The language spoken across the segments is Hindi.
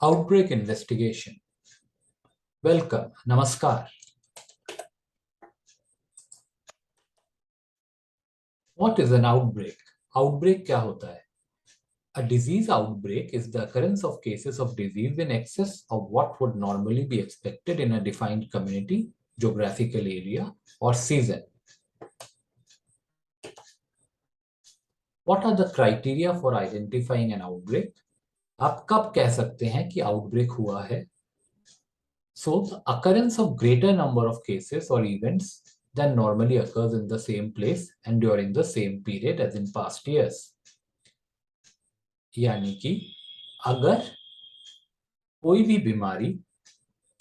Outbreak investigation. Welcome. Namaskar. What is an outbreak? Outbreak क्या होता है? A disease outbreak is the occurrence of cases of disease in excess of what would normally be expected in a defined community, geographical area, or season. What are the criteria for identifying an outbreak? आप कब कह सकते हैं कि आउटब्रेक हुआ है? So, the occurrence of greater number of cases or events than normally occurs in the same place and during the same period as in past years. यानी कि अगर कोई भी बीमारी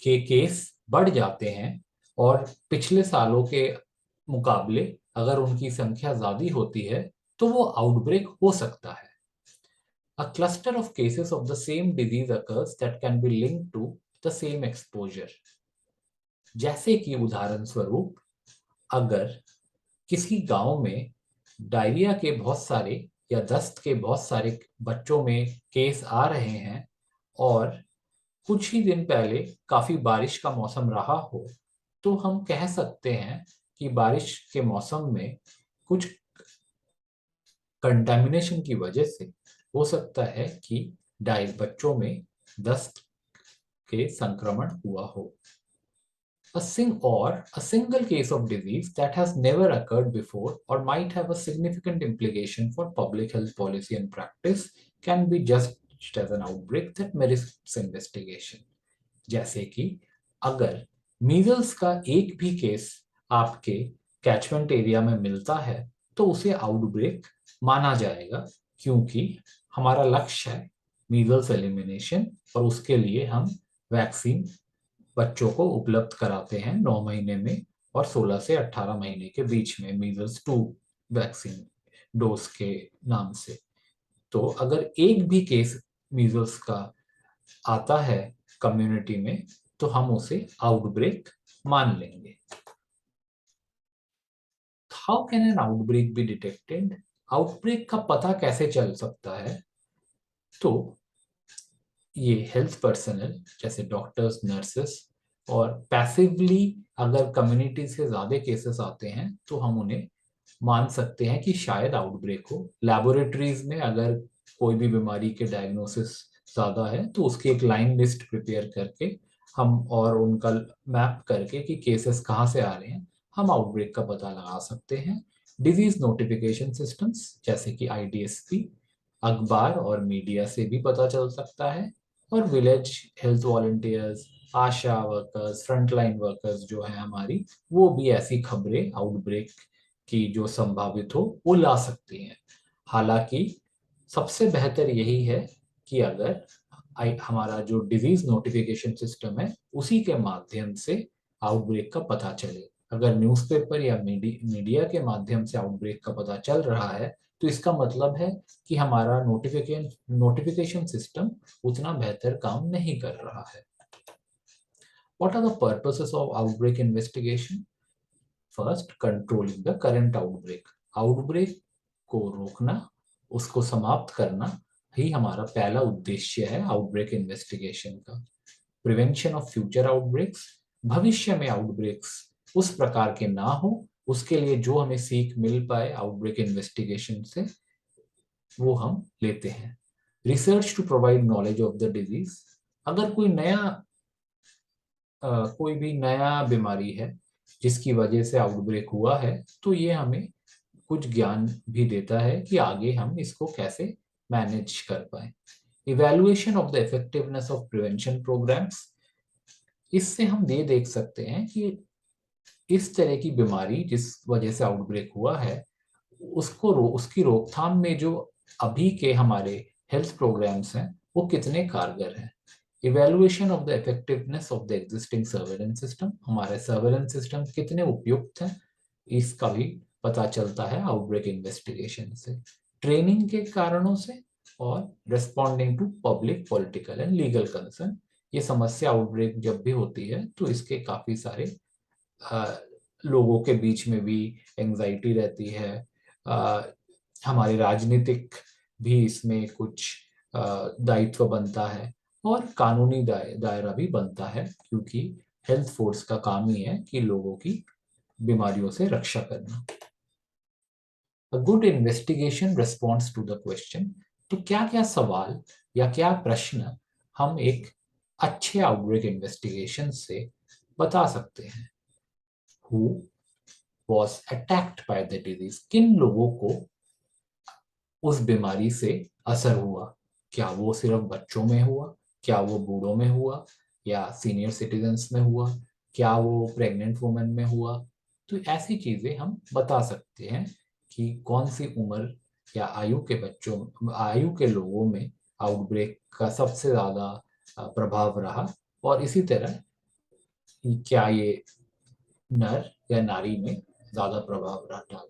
के केस बढ़ जाते हैं और पिछले सालों के मुकाबले अगर उनकी संख्या ज्यादा होती है तो वो आउटब्रेक हो सकता है. A cluster of cases of the same disease occurs that can be linked to the same exposure. जैसे कि उदाहरण स्वरूप अगर किसी गांव में डायरिया के बहुत सारे या दस्त के बहुत सारे बच्चों में केस आ रहे हैं और कुछ ही दिन पहले काफी बारिश का मौसम रहा हो तो हम कह सकते हैं कि बारिश के मौसम में कुछ कंटामिनेशन की वजह से हो सकता है कि बच्चों में दस्त के संक्रमण हुआ हो. A single case of disease that has never occurred before or might have a significant implication for public health policy and practice can be judged as an outbreak that merits investigation. जैसे कि अगर मीजल्स का एक भी केस आपके कैचमेंट एरिया में मिलता है तो उसे आउटब्रेक माना जाएगा क्योंकि हमारा लक्ष्य है मीजल्स एलिमिनेशन और उसके लिए हम वैक्सीन बच्चों को उपलब्ध कराते हैं 9 महीने में और 16 से 18 महीने के बीच में मीजल्स 2 वैक्सीन डोज के नाम से. तो अगर एक भी केस मीजल्स का आता है कम्युनिटी में तो हम उसे आउटब्रेक मान लेंगे. How can an outbreak be detected? Outbreak का पता कैसे चल सकता है? तो ये हेल्थ पर्सनल जैसे डॉक्टर्स, नर्सेस और पैसिवली अगर कम्युनिटी से ज्यादा केसेस आते हैं तो हम उन्हें मान सकते हैं कि शायद आउटब्रेक हो. लैबोरेटरीज में अगर कोई भी बीमारी के डायग्नोसिस ज्यादा है तो उसकी एक लाइन लिस्ट प्रिपेयर करके हम और उनका मैप करके कि केसेस कहाँ से आ रहे हैं हम आउटब्रेक का पता लगा सकते हैं. डिजीज नोटिफिकेशन सिस्टम्स जैसे कि IDSP अखबार और मीडिया से भी पता चल सकता है और विलेज हेल्थ वॉलंटियर्स, आशा वर्कर्स, फ्रंटलाइन वर्कर्स जो है हमारी वो भी ऐसी खबरें आउटब्रेक की जो संभावित हो वो ला सकती हैं. हालांकि सबसे बेहतर यही है कि अगर हमारा जो डिजीज नोटिफिकेशन सिस्टम है उसी के माध्यम से आउटब्रेक का पता चले. अगर न्यूज़पेपर या मीडिया के माध्यम से आउटब्रेक का पता चल रहा है तो इसका मतलब है कि हमारा नोटिफिकेशन सिस्टम उतना बेहतर काम नहीं कर रहा है. What are the purposes of outbreak investigation? First, controlling the current outbreak. Outbreak को रोकना, उसको समाप्त करना ही हमारा पहला उद्देश्य है आउटब्रेक इन्वेस्टिगेशन का. प्रिवेंशन ऑफ फ्यूचर आउटब्रेक्स, भविष्य में आउटब्रेक्स उस प्रकार के ना हो उसके लिए जो हमें सीख मिल पाए आउटब्रेक इन्वेस्टिगेशन से वो हम लेते हैं. Research to provide knowledge of the disease, अगर कोई भी नया बीमारी है जिसकी वजह से आउटब्रेक हुआ है तो ये हमें कुछ ज्ञान भी देता है कि आगे हम इसको कैसे मैनेज कर पाए. Evaluation of the effectiveness of prevention programmes, इससे हम ये देख सकते हैं कि इस तरह की बीमारी जिस वजह से आउटब्रेक हुआ है उसकी रोकथाम में जो अभी के हमारे हेल्थ प्रोग्राम्स हैं वो कितने कारगर हैं. Evaluation of the effectiveness of the existing surveillance system, हमारे सर्वेलेंस सिस्टम कितने उपयुक्त हैं इसका भी पता चलता है आउटब्रेक इन्वेस्टिगेशन से. ट्रेनिंग के कारणों से और responding to public political and legal concern, ये समस्या आउटब्रेक जब भी होती है तो इसके काफी सारे लोगों के बीच में भी एंजाइटी रहती है. हमारे राजनीतिक भी इसमें कुछ दायित्व बनता है और कानूनी दायरा भी बनता है, क्योंकि हेल्थ फोर्स का काम ही है कि लोगों की बीमारियों से रक्षा करना। A good investigation response to the question. तो क्या क्या सवाल या क्या प्रश्न हम एक अच्छे आउटब्रेक इन्वेस्टिगेशन से बता सकते हैं? Who was attacked by the disease, किन लोगों को उस बीमारी से असर हुआ? क्या वो सिर्फ बच्चों में हुआ, क्या वो बूढ़ों में हुआ, या सीनियर सिटीजन्स में हुआ, क्या वो प्रेग्नेंट वुमेन में हुआ? तो ऐसी चीजें हम बता सकते हैं कि कौन सी उम्र या आयु के लोगों में आउटब्रेक का सबसे ज्यादा प्रभाव रहा, और इसी तरह क्या ये नर या नारी में ज्यादा प्रभाव रहा।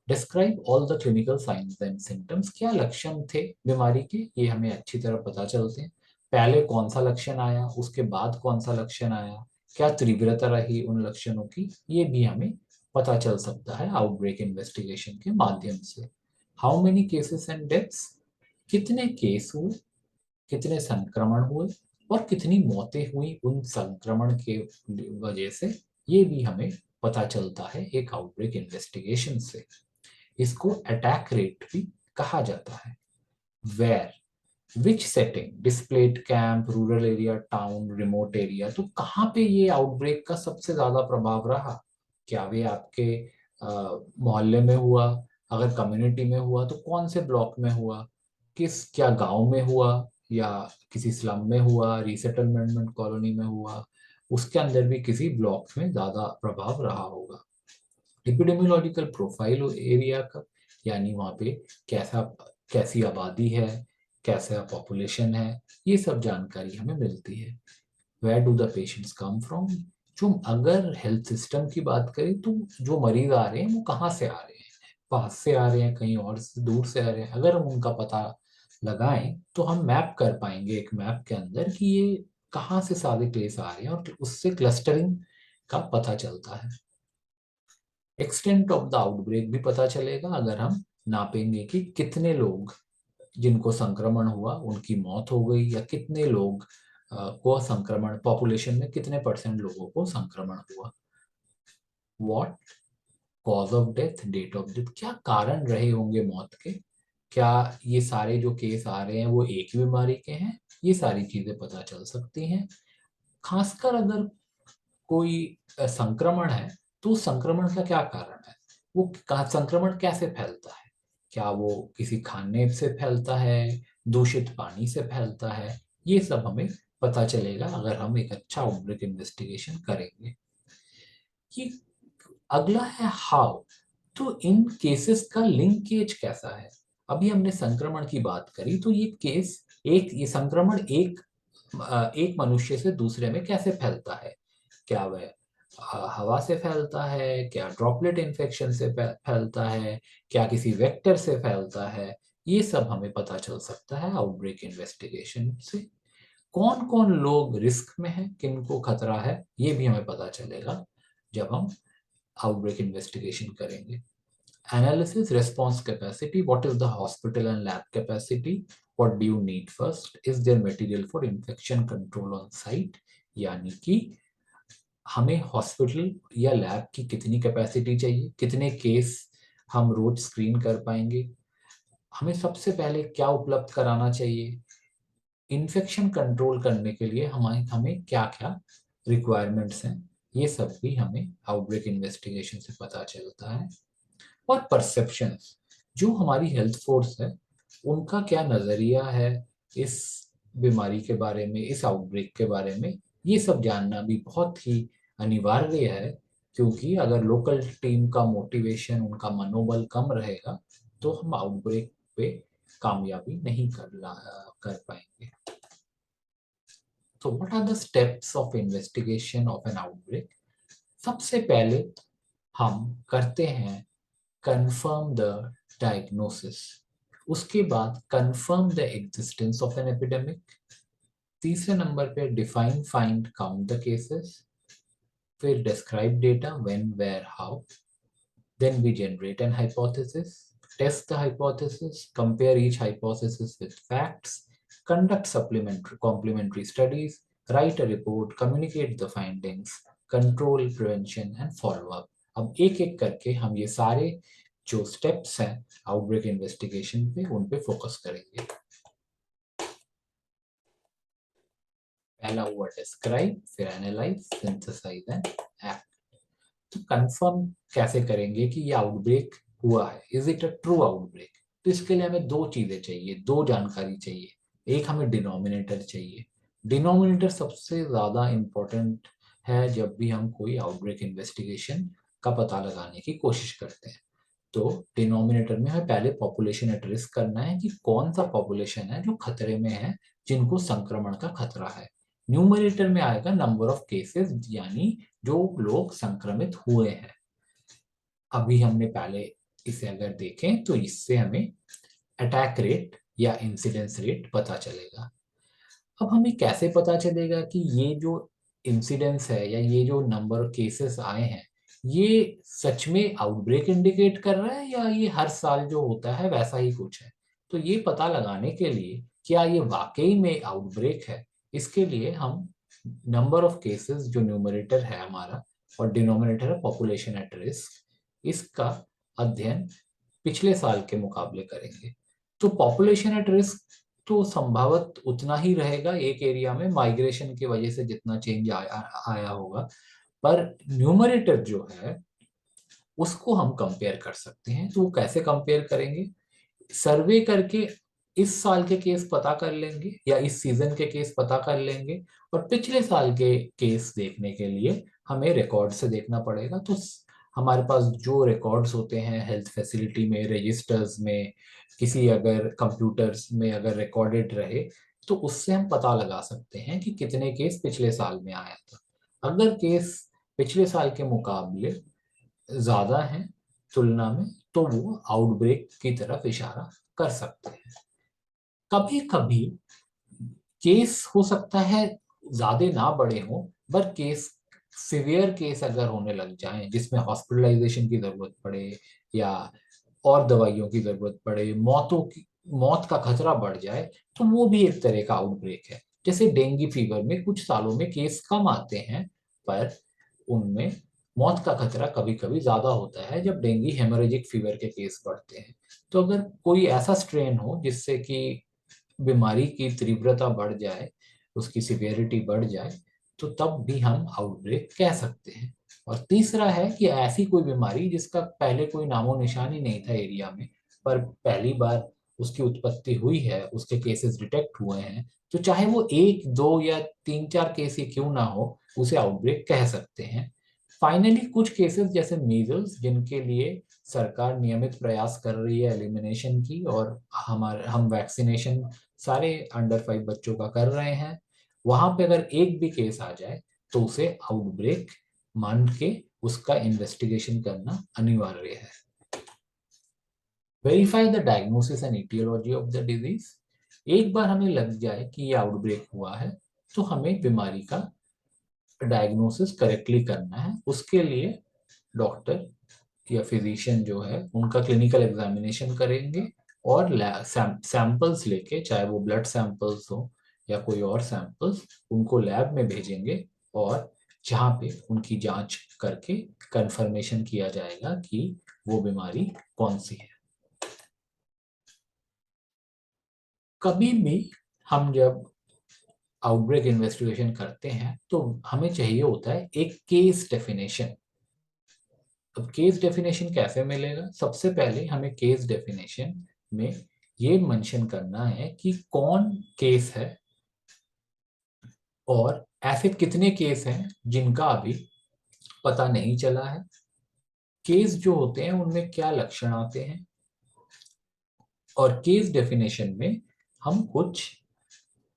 Describe all the clinical science and symptoms, क्या लक्षण थे बीमारी के, ये हमें अच्छी तरह पता चलते हैं। पहले कौन सा लक्षण आया, उसके बाद कौन सा लक्षण आया, क्या तीव्रता रही उन लक्षणों की, ये भी हमें पता चल सकता है आउटब्रेक इन्वेस्टिगेशन के माध्यम से। How many cases and deaths, कितने केस हुए, कितने संक्रमण हुए, और कितनी मौतें हुई उन संक्रमण के वजह से, ये भी हमें पता चलता है एक आउटब्रेक इन्वेस्टिगेशन से। इसको अटैक रेट भी कहा जाता है। Where, which setting, displaced camp, rural area, town, remote area, तो कहाँ पे ये आउटब्रेक का सबसे ज्यादा प्रभाव रहा? क्या वे आपके मोहल्ले में हुआ? अगर कम्युनिटी में हुआ तो कौन से ब्लॉक में हुआ? क्या गांव में हुआ, या किसी स्लम में हुआ, रीसेटलमेंट कॉलोनी में हुआ? उसके अंदर भी किसी ब्लॉक में ज्यादा प्रभाव रहा होगा। एपिडेमियोलॉजिकल प्रोफाइल एरिया का, यानी वहाँ पे कैसा कैसी आबादी है, कैसा पॉपुलेशन है, ये सब जानकारी हमें मिलती है। Where do the patients come from, जो अगर हेल्थ सिस्टम की बात करें तो जो मरीज आ रहे हैं वो कहाँ से आ रहे हैं? पास से आ रहे हैं, कहीं और से दूर से आ रहे हैं? अगर हम उनका पता लगाएं तो हम मैप कर पाएंगे एक मैप के अंदर कि ये कहाँ से सारे केस आ रहे हैं, और उससे क्लस्टरिंग का पता चलता है। एक्सटेंट ऑफ द आउटब्रेक भी पता चलेगा अगर हम नापेंगे कि कितने लोग जिनको संक्रमण हुआ उनकी मौत हो गई, या कितने लोग को संक्रमण, पॉपुलेशन में कितने परसेंट लोगों को संक्रमण हुआ। What cause of death, date of death, क्या कारण रहे होंगे मौत के, क्या ये सारे जो केस आ रहे हैं वो एक ही बीमारी के हैं, ये सारी चीजें पता चल सकती हैं। खासकर अगर कोई संक्रमण है तो उस संक्रमण का क्या कारण है, वो संक्रमण कैसे फैलता है, क्या वो किसी खाने से फैलता है, दूषित पानी से फैलता है, ये सब हमें पता चलेगा अगर हम एक अच्छा आउटब्रेक इन्वेस्टिगेशन करेंगे। कि अगला है हाउ, तो इन केसेस का लिंकेज कैसा है? अभी हमने संक्रमण की बात करी, तो ये केस ये संक्रमण एक मनुष्य से दूसरे में कैसे फैलता है? क्या वह हवा से फैलता है, क्या ड्रॉपलेट इन्फेक्शन से फैलता है, क्या किसी वेक्टर से फैलता है? ये सब हमें पता चल सकता है आउटब्रेक इन्वेस्टिगेशन से। कौन कौन लोग रिस्क में है, किनको खतरा है, ये भी हमें पता चलेगा जब हम आउटब्रेक इन्वेस्टिगेशन करेंगे। Analysis response capacity, what is the hospital and lab capacity, what do you need first, is there material for infection control on site, यानी कि हमें हॉस्पिटल या लैब की कितनी कैपेसिटी चाहिए, कितने केस हम रोज स्क्रीन कर पाएंगे, हमें सबसे पहले क्या उपलब्ध कराना चाहिए, इन्फेक्शन कंट्रोल करने के लिए हमें हमें क्या क्या रिक्वायरमेंट्स हैं, ये सब भी हमें आउटब्रेक इन्वेस्टिगेशन से पता चलता है। और परसेप्शंस, जो हमारी हेल्थ फोर्स है उनका क्या नजरिया है इस बीमारी के बारे में, इस आउटब्रेक के बारे में, ये सब जानना भी बहुत ही अनिवार्य है। क्योंकि अगर लोकल टीम का मोटिवेशन, उनका मनोबल कम रहेगा तो हम आउटब्रेक पे कामयाबी नहीं कर पाएंगे। तो what are the steps of investigation of an outbreak? सबसे पहले हम करते हैं confirm the diagnosis, उसके बाद confirm the existence of an epidemic, तीसरे नंबर पे define, find, count the cases, फिर describe data when, where, how, then we generate an hypothesis, test the hypothesis, compare each hypothesis with facts, conduct supplementary complementary studies, write a report, communicate the findings, control, prevention and follow up. अब एक एक करके हम ये सारे जो स्टेप्स हैं आउटब्रेक इन्वेस्टिगेशन पे उन पे फोकस करेंगे। पहला हुआ डिस्क्राइब, फिर एनालाइज, सिंथेसाइज एंड एक्ट। तो कंफर्म कैसे करेंगे कि ये आउटब्रेक हुआ है, is it a true outbreak? तो इसके लिए हमें दो चीजें चाहिए, दो जानकारी चाहिए। एक हमें डिनोमिनेटर चाहिए। डिनोमिनेटर सबसे ज्यादा इंपॉर्टेंट है जब भी हम कोई आउटब्रेक इन्वेस्टिगेशन का पता लगाने की कोशिश करते हैं। तो डिनोमिनेटर में हमें पहले पॉपुलेशन एट रिस्क करना है कि कौन सा पॉपुलेशन है जो खतरे में है, जिनको संक्रमण का खतरा है। न्यूमरेटर में आएगा नंबर ऑफ केसेस, यानी जो लोग संक्रमित हुए हैं। अभी हमने पहले इसे अगर देखें तो इससे हमें अटैक रेट या इंसिडेंस रेट पता चलेगा। अब हमें कैसे पता चलेगा कि ये जो इंसिडेंस है या ये जो नंबर ऑफ केसेस आए हैं ये सच में आउटब्रेक इंडिकेट कर रहा है या ये हर साल जो होता है वैसा ही कुछ है? तो ये पता लगाने के लिए क्या ये वाकई में आउटब्रेक है, इसके लिए हम नंबर ऑफ केसेस जो न्यूमरेटर है हमारा और डिनोमिनेटर है पॉपुलेशन एट रिस्क, इसका अध्ययन पिछले साल के मुकाबले करेंगे। तो पॉपुलेशन एट रिस्क तो संभवत उतना ही रहेगा एक एरिया में माइग्रेशन की वजह से जितना चेंज आया होगा, पर न्यूमरेटर जो है उसको हम कंपेयर कर सकते हैं। तो वो कैसे कंपेयर करेंगे? सर्वे करके इस साल के केस पता कर लेंगे या इस सीजन के केस पता कर लेंगे, और पिछले साल के केस देखने के लिए हमें रिकॉर्ड से देखना पड़ेगा। तो हमारे पास जो रिकॉर्ड्स होते हैं हेल्थ फैसिलिटी में, रजिस्टर्स में, किसी अगर कंप्यूटर्स में अगर रिकॉर्डेड रहे तो उससे हम पता लगा सकते हैं कि कितने केस पिछले साल में आया था। अगर केस पिछले साल के मुकाबले ज्यादा है तुलना में तो वो आउटब्रेक की तरफ इशारा कर सकते हैं। कभी कभी केस हो सकता है ज्यादा ना बड़े हो, पर केस सिवियर केस अगर होने लग जाए जिसमें हॉस्पिटलाइजेशन की जरूरत पड़े या और दवाइयों की जरूरत पड़े, मौत का खतरा बढ़ जाए, तो वो भी एक तरह का आउटब्रेक है। जैसे डेंगू फीवर में कुछ सालों में केस कम आते हैं, पर उनमें मौत का खतरा कभी कभी ज्यादा होता है जब डेंगू हेमोरेजिक फीवर के केस बढ़ते हैं। तो अगर कोई ऐसा स्ट्रेन हो जिससे कि बीमारी की तीव्रता बढ़ जाए, उसकी सिवियरिटी बढ़ जाए, तो तब भी हम आउटब्रेक कह सकते हैं। और तीसरा है कि ऐसी कोई बीमारी जिसका पहले कोई नामो निशान ही नहीं था एरिया में, पर पहली बार उसकी उत्पत्ति हुई है, उसके केसेस डिटेक्ट हुए हैं, तो चाहे वो एक दो या तीन चार केस ही क्यों ना हो, उसे आउटब्रेक कह सकते हैं। फाइनली कुछ केसेस जैसे मीजल्स, जिनके लिए सरकार नियमित प्रयास कर रही है एलिमिनेशन की, और हम वैक्सीनेशन सारे अंडर 5 बच्चों का कर रहे हैं, वहां पे अगर एक भी केस आ जाए तो उसे आउटब्रेक मान के उसका इन्वेस्टिगेशन करना अनिवार्य है। Verify the diagnosis and etiology of the disease. एक बार हमें लग जाए कि ये आउटब्रेक हुआ है तो हमें बीमारी का डायग्नोसिस करेक्टली करना है। उसके लिए डॉक्टर या फिजिशियन जो है उनका क्लिनिकल एग्जामिनेशन करेंगे और सैंपल्स लेके, चाहे वो ब्लड सैंपल्स हो या कोई और सैंपल्स, उनको लैब में भेजेंगे और जहाँ पे उनकी जांच करके कंफर्मेशन किया जाएगा कि वो बीमारी कौन सी है। कभी भी हम जब आउटब्रेक इन्वेस्टिगेशन करते हैं तो हमें चाहिए होता है एक केस डेफिनेशन। अब केस डेफिनेशन कैसे मिलेगा? सबसे पहले हमें केस डेफिनेशन में ये मेंशन करना है कि कौन केस है और ऐसे कितने केस हैं जिनका अभी पता नहीं चला है। केस जो होते हैं उनमें क्या लक्षण आते हैं, और केस डेफिनेशन में हम कुछ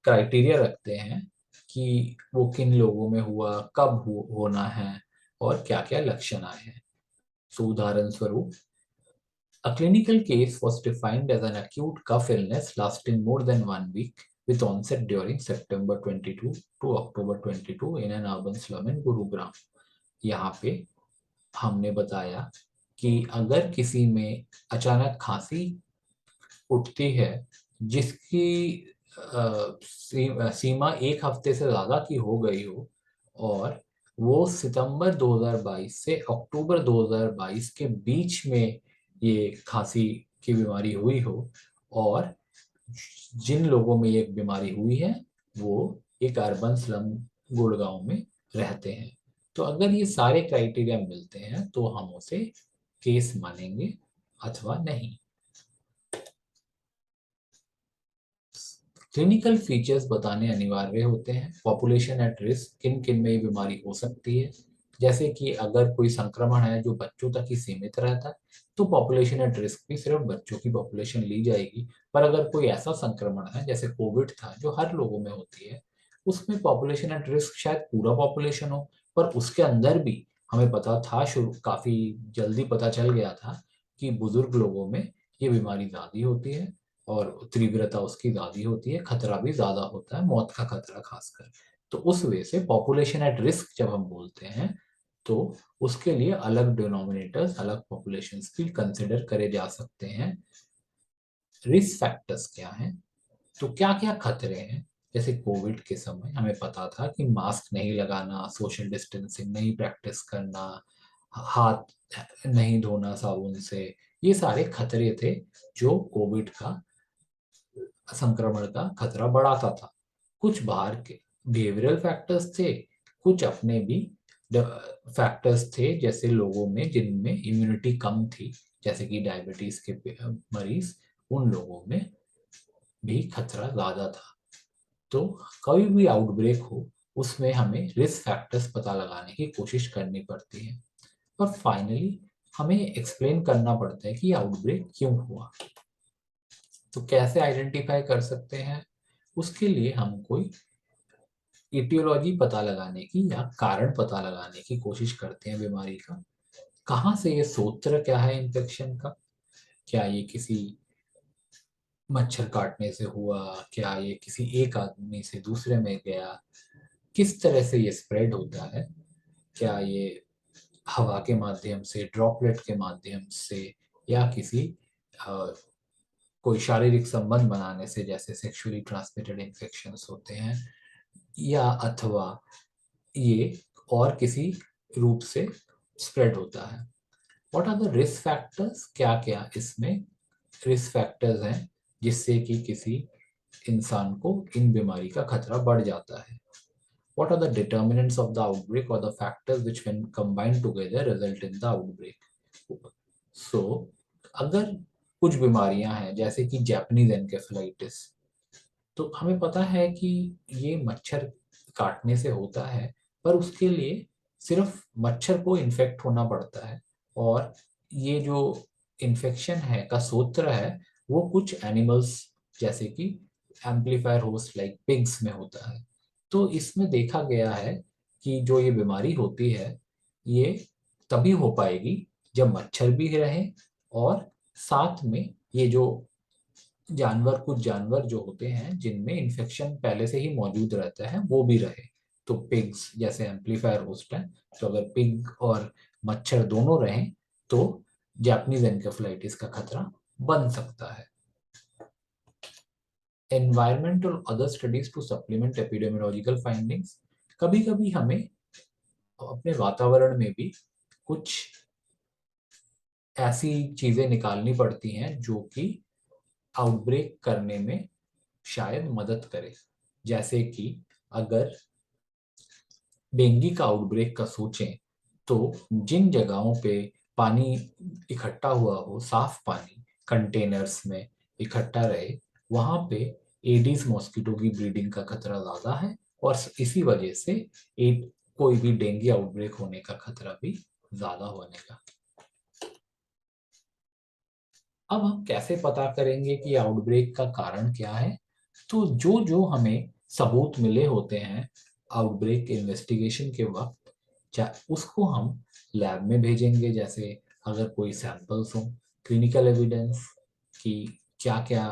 क्राइटेरिया रखते हैं कि वो किन लोगों में हुआ, कब होना है और क्या क्या लक्षण आए हैं। सो उदाहरण स्वरूप, a clinical case was defined as an acute cough illness lasting more than 1 week with onset during September 22 to October 22 in an urban slum in Gurugram। यहाँ पे हमने बताया कि अगर किसी में अचानक खांसी उठती है जिसकी सीमा 1 हफ्ते से ज़्यादा की हो गई हो और वो सितंबर 2022 से अक्टूबर 2022 के बीच में ये खांसी की बीमारी हुई हो और जिन लोगों में ये बीमारी हुई है वो एक अर्बन स्लम गुड़गांव में रहते हैं। तो अगर ये सारे क्राइटेरिया मिलते हैं तो हम उसे केस मानेंगे अथवा नहीं। क्लिनिकल फीचर्स बताने अनिवार्य होते हैं। पॉपुलेशन एट रिस्क, किन किन में ये बीमारी हो सकती है, जैसे कि अगर कोई संक्रमण है जो बच्चों तक ही सीमित रहता है तो पॉपुलेशन एट रिस्क भी सिर्फ बच्चों की पॉपुलेशन ली जाएगी। पर अगर कोई ऐसा संक्रमण है जैसे कोविड था जो हर लोगों में होती है, उसमें पॉपुलेशन एट रिस्क शायद पूरा पॉपुलेशन हो, पर उसके अंदर भी हमें पता था, शुरू काफी जल्दी पता चल गया था कि बुजुर्ग लोगों में ये बीमारी ज्यादा होती है और तीव्रता उसकी ज्यादा होती है, खतरा भी ज्यादा होता है, मौत का खतरा खासकर। तो उस वजह से पॉपुलेशन एट रिस्क जब हम बोलते हैं तो उसके लिए अलग डिनोमिनेटर्स, अलग पॉपुलेशंस भी कंसिडर करे जा सकते हैं। रिस्क फैक्टर्स क्या हैं? तो क्या क्या खतरे हैं? जैसे कोविड के समय हमें पता था कि मास्क नहीं लगाना, सोशल डिस्टेंसिंग नहीं प्रैक्टिस करना, हाथ नहीं धोना साबुन से, ये सारे खतरे थे जो कोविड का संक्रमण का खतरा बढ़ाता था। कुछ बाहर के बिहेवियरल फैक्टर्स थे, कुछ अपने भी फैक्टर्स थे, जैसे लोगों में जिनमें इम्यूनिटी कम थी, जैसे कि डायबिटीज के मरीज, उन लोगों में भी खतरा ज्यादा था। तो कोई भी आउटब्रेक हो उसमें हमें रिस्क फैक्टर्स पता लगाने की कोशिश करनी पड़ती है और फाइनली हमें एक्सप्लेन करना पड़ता है कि आउटब्रेक क्यों हुआ। तो कैसे आइडेंटिफाई कर सकते हैं? उसके लिए हम कोई इटियोलॉजी पता लगाने की या कारण पता लगाने की कोशिश करते हैं बीमारी का। कहाँ से ये सूत्र क्या है इन्फेक्शन का? क्या ये किसी मच्छर काटने से हुआ? क्या ये किसी एक आदमी से दूसरे में गया? किस तरह से ये स्प्रेड होता है? क्या ये हवा के माध्यम से, ड्रॉपलेट के माध्यम से, या किसी अ, कोई शारीरिक संबंध बनाने से, जैसे सेक्सुअली ट्रांसमिटेड इन्फेक्शंस होते हैं, या अथवा ये और किसी रूप से स्प्रेड होता है? What are the risk factors? क्या क्या इसमें रिस्क फैक्टर्स हैं जिससे कि किसी इंसान को इन बीमारी का खतरा बढ़ जाता है? What are the determinants of the outbreak or the factors which when combined together result in the outbreak? So, अगर कुछ बीमारियां हैं जैसे कि जापानीज एनकेफेलाइटिस, तो हमें पता है कि ये मच्छर काटने से होता है, पर उसके लिए सिर्फ मच्छर को इन्फेक्ट होना पड़ता है और ये जो इन्फेक्शन है का सूत्र है वो कुछ एनिमल्स जैसे कि एम्पलीफायर होस्ट लाइक पिग्स में होता है। तो इसमें देखा गया है कि जो ये बीमारी होती है ये तभी हो पाएगी जब मच्छर भी रहे और साथ में ये जो जानवर, कुछ जानवर जो होते हैं जिनमें इन्फेक्शन पहले से ही मौजूद रहता है वो भी रहे। तो पिग्स जैसे एम्पलीफायर होस्ट है, तो अगर पिग और मच्छर दोनों रहें तो जापानीज एनकेफेलाइटिस का खतरा बन सकता है। एनवायरमेंट और other studies to supplement epidemiological findings, कभी कभी हमें अपने वातावरण में भी कुछ ऐसी चीजें निकालनी पड़ती हैं जो कि आउटब्रेक करने में शायद मदद करे। जैसे कि अगर डेंगू का आउटब्रेक का सोचें तो जिन जगहों पे पानी इकट्ठा हुआ हो, साफ पानी कंटेनर्स में इकट्ठा रहे, वहां पे एडिस मॉस्किटो की ब्रीडिंग का खतरा ज्यादा है और इसी वजह से एक कोई भी डेंगू आउटब्रेक होने का खतरा भी ज्यादा होने का। अब हम कैसे पता करेंगे कि आउटब्रेक का कारण क्या है? तो जो जो हमें सबूत मिले होते हैं आउटब्रेक इन्वेस्टिगेशन के वक्त, उसको हम लैब में भेजेंगे। जैसे अगर कोई सैंपल्स हो, क्लिनिकल एविडेंस कि क्या क्या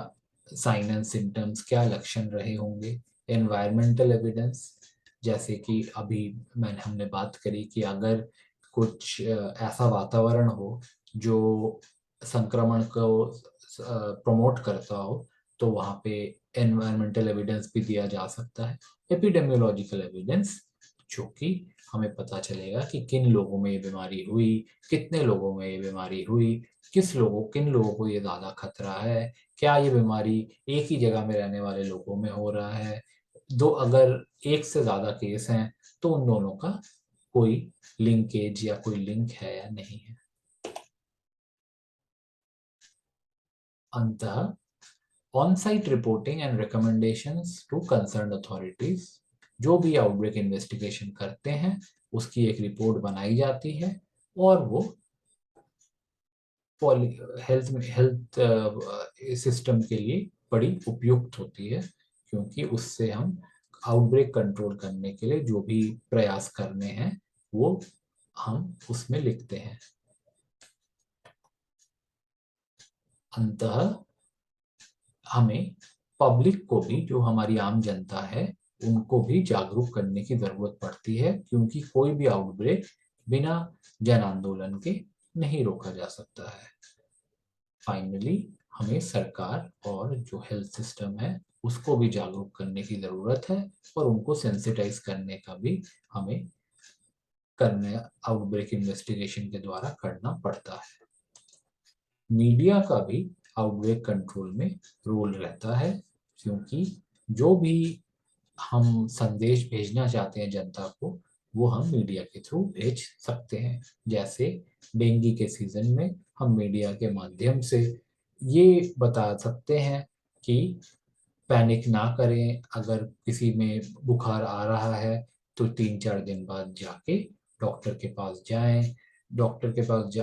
साइन एंड सिम्टम्स, क्या लक्षण रहे होंगे, एनवायरमेंटल एविडेंस जैसे कि अभी हमने बात करी कि अगर कुछ ऐसा वातावरण हो जो संक्रमण को प्रमोट करता हो, तो वहाँ पे एनवायरमेंटल एविडेंस भी दिया जा सकता है, एपिडेमियोलॉजिकल एविडेंस, जो कि हमें पता चलेगा कि किन लोगों में ये बीमारी हुई, कितने लोगों में ये बीमारी हुई, किन लोगों को ये ज़्यादा खतरा है, क्या ये बीमारी एक ही जगह में रहने वाले लोगों में हो रहा है, दो अगर एक से ज़्यादा केस हैं तो उन दोनों का कोई लिंकेज या कोई लिंक है या नहीं है। अंततः on site reporting and recommendations to concerned authorities, जो भी आउटब्रेक इन्वेस्टिगेशन करते हैं उसकी एक रिपोर्ट बनाई जाती है और वो हेल्थ सिस्टम के लिए बड़ी उपयुक्त होती है, क्योंकि उससे हम आउटब्रेक कंट्रोल करने के लिए जो भी प्रयास करने हैं वो हम उसमें लिखते हैं। अंततः हमें पब्लिक को भी, जो हमारी आम जनता है, उनको भी जागरूक करने की जरूरत पड़ती है, क्योंकि कोई भी आउटब्रेक बिना जन आंदोलन के नहीं रोका जा सकता है। फाइनली हमें सरकार और जो हेल्थ सिस्टम है उसको भी जागरूक करने की जरूरत है और उनको सेंसिटाइज करने का भी हमें करने आउटब्रेक इन्वेस्टिगेशन के द्वारा करना पड़ता है। मीडिया का भी आउटब्रेक कंट्रोल में रोल रहता है, क्योंकि जो भी हम संदेश भेजना चाहते हैं जनता को, वो हम मीडिया के थ्रू भेज सकते हैं। जैसे डेंगू के सीजन में हम मीडिया के माध्यम से ये बता सकते हैं कि पैनिक ना करें, अगर किसी में बुखार आ रहा है तो 3-4 दिन बाद जाके डॉक्टर के पास जाएं,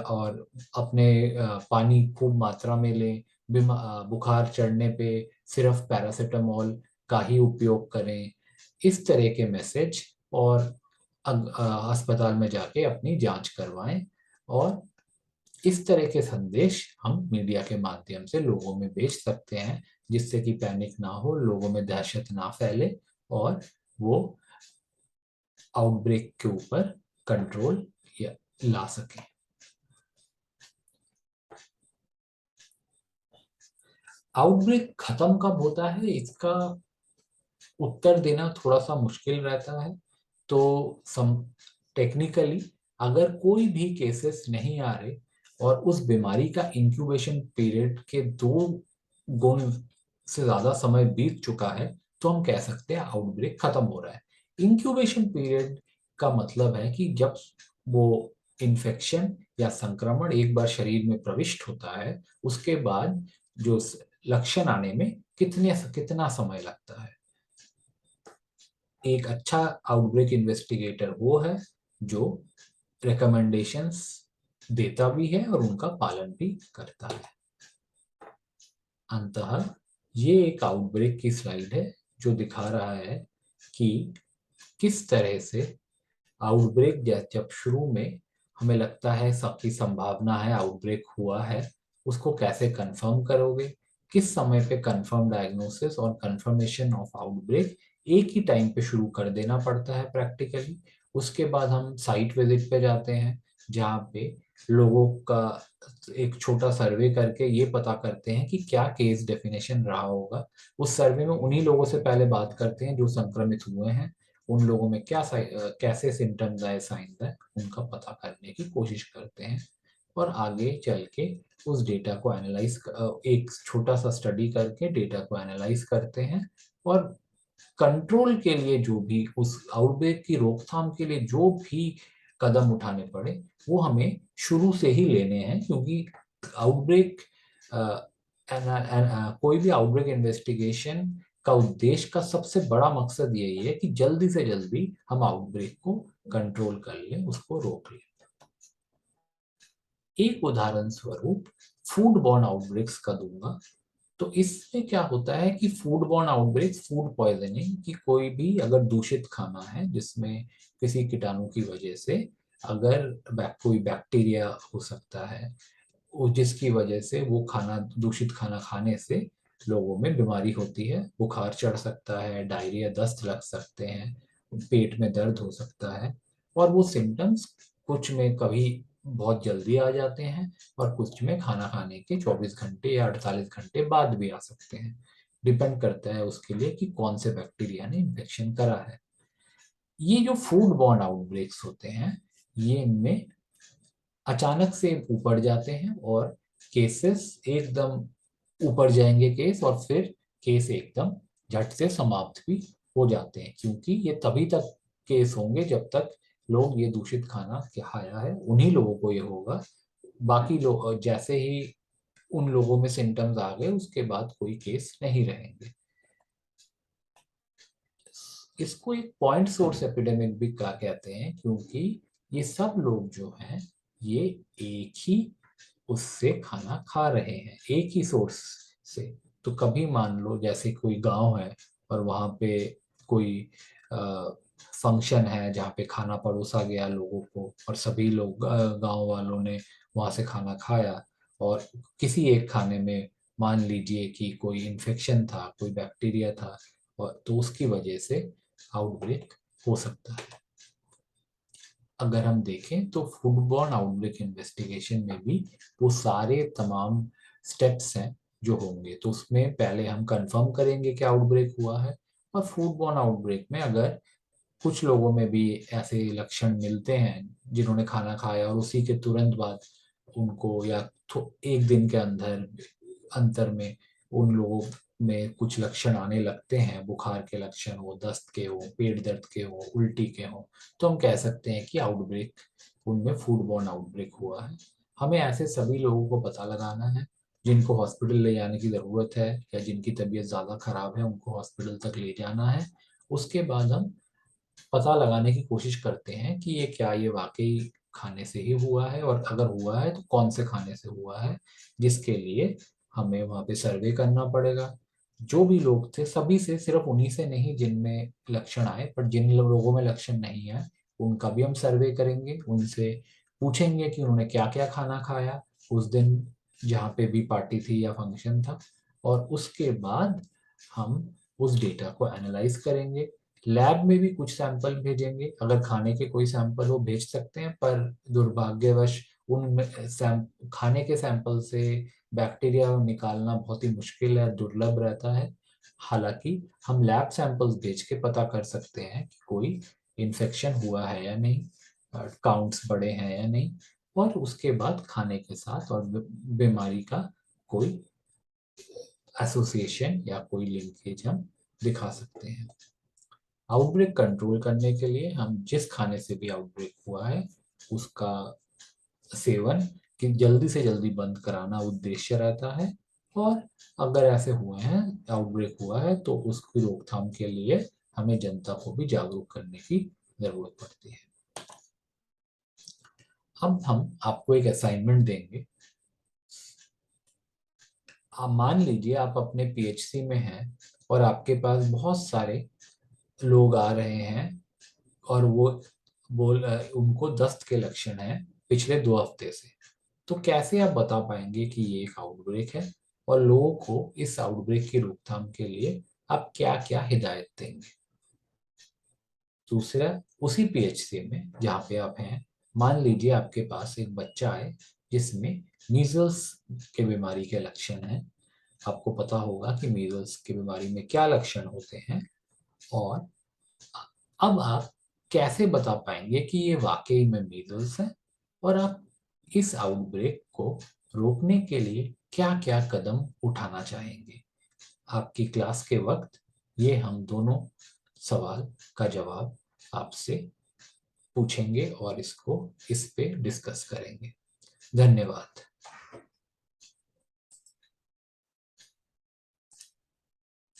और अपने पानी खूब मात्रा में लें, बुखार चढ़ने पे सिर्फ पैरासीटामोल का ही उपयोग करें। इस तरह के मैसेज और अस्पताल में जाके अपनी जांच करवाएं, और इस तरह के संदेश हम मीडिया के माध्यम से लोगों में भेज सकते हैं, जिससे कि पैनिक ना हो, लोगों में दहशत ना फैले और वो आउटब्रेक के ऊपर कंट्रोल ला सके। आउटब्रेक खत्म कब होता है, इसका उत्तर देना थोड़ा सा मुश्किल रहता है। तो सम टेक्निकली अगर कोई भी केसेस नहीं आ रहे और उस बीमारी का इंक्यूबेशन पीरियड के 2 गुण से ज्यादा समय बीत चुका है, तो हम कह सकते हैं आउटब्रेक खत्म हो रहा है। इंक्यूबेशन पीरियड का मतलब है कि जब वो इन्फेक्शन या संक्रमण एक बार शरीर में प्रविष्ट होता है, उसके बाद जो लक्षण आने में कितना समय लगता है। एक अच्छा आउटब्रेक इन्वेस्टिगेटर वो है जो रिकमेंडेशंस देता भी है और उनका पालन भी करता है। अंततः ये एक आउटब्रेक की स्लाइड है जो दिखा रहा है कि किस तरह से आउटब्रेक जब शुरू में हमें लगता है सबकी संभावना है आउटब्रेक हुआ है, उसको कैसे कंफर्म करोगे, किस समय पे कंफर्म डायग्नोसिस और कंफर्मेशन ऑफ आउटब्रेक एक ही टाइम पे शुरू कर देना पड़ता है प्रैक्टिकली। उसके बाद हम साइट विजिट पे जाते हैं, जहाँ पे लोगों का एक छोटा सर्वे करके ये पता करते हैं कि क्या केस डेफिनेशन रहा होगा। उस सर्वे में उन्हीं लोगों से पहले बात करते हैं जो संक्रमित हुए हैं, उन लोगों में कैसे सिम्टम्स आए, साइंस आए, उनका पता करने की कोशिश करते हैं और आगे चल के उस डेटा को एनालाइज, एक छोटा सा स्टडी करके डेटा को एनालाइज करते हैं और कंट्रोल के लिए जो भी उस आउटब्रेक की रोकथाम के लिए जो भी कदम उठाने पड़े वो हमें शुरू से ही लेने हैं, क्योंकि आउटब्रेक कोई भी आउटब्रेक इन्वेस्टिगेशन का उद्देश्य का सबसे बड़ा मकसद यही है कि जल्दी से जल्दी हम आउटब्रेक को कंट्रोल कर लें, उसको रोक लें। एक उदाहरण स्वरूप फूड बॉर्न आउटब्रेक्स का दूंगा। तो इसमें क्या होता है कि food borne outbreak, food poisoning की कोई भी अगर दूषित खाना है जिसमें किसी कीटाणु की वजह से अगर कोई बैक्टीरिया हो सकता है, जिसकी वजह से वो खाना, दूषित खाना खाने से लोगों में बीमारी होती है, बुखार चढ़ सकता है, डायरिया, दस्त लग सकते हैं, पेट में दर्द हो सकता है, और वो सिम्टम्स कुछ में कभी बहुत जल्दी आ जाते हैं और कुछ में खाना खाने के 24 घंटे या 48 घंटे बाद भी आ सकते हैं। डिपेंड करता है उसके लिए कि कौन से बैक्टीरिया ने इन्फेक्शन करा है। ये जो फूड बॉर्न आउटब्रेक्स होते हैं, ये इनमें अचानक से ऊपर जाते हैं और केसेस एकदम ऊपर जाएंगे केस, और फिर केस एकदम झट से समाप्त भी हो जाते हैं, क्योंकि ये तभी तक केस होंगे जब तक लोग ये दूषित खाना खाया है उन्हीं लोगों को ये होगा। बाकी लोग जैसे ही उन लोगों में सिम्टम्स आ गए उसके बाद कोई केस नहीं रहेंगे। इसको एक पॉइंट सोर्स एपिडेमिक भी क्या कहते हैं, क्योंकि ये सब लोग जो हैं ये एक ही उससे खाना खा रहे हैं, एक ही सोर्स से। तो कभी मान लो जैसे कोई गांव है और वहां पे कोई फंक्शन है जहाँ पे खाना परोसा गया लोगों को, और सभी लोग गांव वालों ने वहां से खाना खाया, और किसी एक खाने में मान लीजिए कि कोई इन्फेक्शन था, कोई बैक्टीरिया था, और तो उसकी वजह से आउटब्रेक हो सकता है। अगर हम देखें तो फूडबॉर्न आउटब्रेक इन्वेस्टिगेशन में भी वो सारे तमाम स्टेप्स हैं जो होंगे। तो उसमें पहले हम कंफर्म करेंगे कि आउटब्रेक हुआ है, और फूडबॉर्न आउटब्रेक में अगर कुछ लोगों में भी ऐसे लक्षण मिलते हैं जिन्होंने खाना खाया और उसी के तुरंत बाद उनको या एक दिन के अंदर अंतर में उन लोगों में कुछ लक्षण आने लगते हैं, बुखार के लक्षण हो, दस्त के हो, पेट दर्द के हो, उल्टी के हो, तो हम कह सकते हैं कि आउटब्रेक उनमें फूड बॉर्न आउटब्रेक हुआ है। हमें ऐसे सभी लोगों को पता लगाना है जिनको हॉस्पिटल ले जाने की ज़रूरत है, या जिनकी तबीयत ज़्यादा खराब है उनको हॉस्पिटल तक ले जाना है। उसके बाद हम पता लगाने की कोशिश करते हैं कि ये क्या ये वाकई खाने से ही हुआ है, और अगर हुआ है तो कौन से खाने से हुआ है, जिसके लिए हमें वहाँ पे सर्वे करना पड़ेगा। जो भी लोग थे सभी से, सिर्फ उन्हीं से नहीं जिनमें लक्षण आए, पर जिन लोगों में लक्षण नहीं आए उनका भी हम सर्वे करेंगे, उनसे पूछेंगे कि उन्होंने क्या क्या खाना खाया उस दिन जहाँ पे भी पार्टी थी या फंक्शन था, और उसके बाद हम उस डेटा को एनालाइज करेंगे। लैब में भी कुछ सैंपल भेजेंगे, अगर खाने के कोई सैंपल वो भेज सकते हैं, पर दुर्भाग्यवश उन खाने के सैंपल से बैक्टीरिया निकालना बहुत ही मुश्किल है, दुर्लभ रहता है। हालांकि हम लैब सैंपल्स भेज के पता कर सकते हैं कि कोई इन्फेक्शन हुआ है या नहीं, काउंट्स बड़े हैं या नहीं, और उसके बाद खाने के साथ और बीमारी का कोई एसोसिएशन या कोई लिंकेज हम दिखा सकते हैं। आउटब्रेक कंट्रोल करने के लिए हम जिस खाने से भी आउटब्रेक हुआ है उसका सेवन कि जल्दी से जल्दी बंद कराना उद्देश्य रहता है, और अगर ऐसे हुए हैं आउटब्रेक हुआ है तो उसकी रोकथाम के लिए हमें जनता को भी जागरूक करने की जरूरत पड़ती है। अब हम आपको एक असाइनमेंट देंगे। आप मान लीजिए आप अपने पीएचसी में हैं और आपके पास बहुत सारे लोग आ रहे हैं, और वो उनको दस्त के लक्षण हैं पिछले 2 हफ्ते से। तो कैसे आप बता पाएंगे कि ये एक आउटब्रेक है, और लोगों को इस आउटब्रेक की रोकथाम के लिए आप क्या क्या हिदायत देंगे। दूसरा, उसी पीएचसी में जहाँ पे आप हैं, मान लीजिए आपके पास एक बच्चा है जिसमें मीजल्स के बीमारी के लक्षण हैं। आपको पता होगा कि मीजल्स की बीमारी में क्या लक्षण होते हैं, और अब आप कैसे बता पाएंगे कि ये वाकई में मीजल्स है, और आप इस आउटब्रेक को रोकने के लिए क्या क्या कदम उठाना चाहेंगे। आपकी क्लास के वक्त ये हम दोनों सवाल का जवाब आपसे पूछेंगे और इस पे डिस्कस करेंगे। धन्यवाद।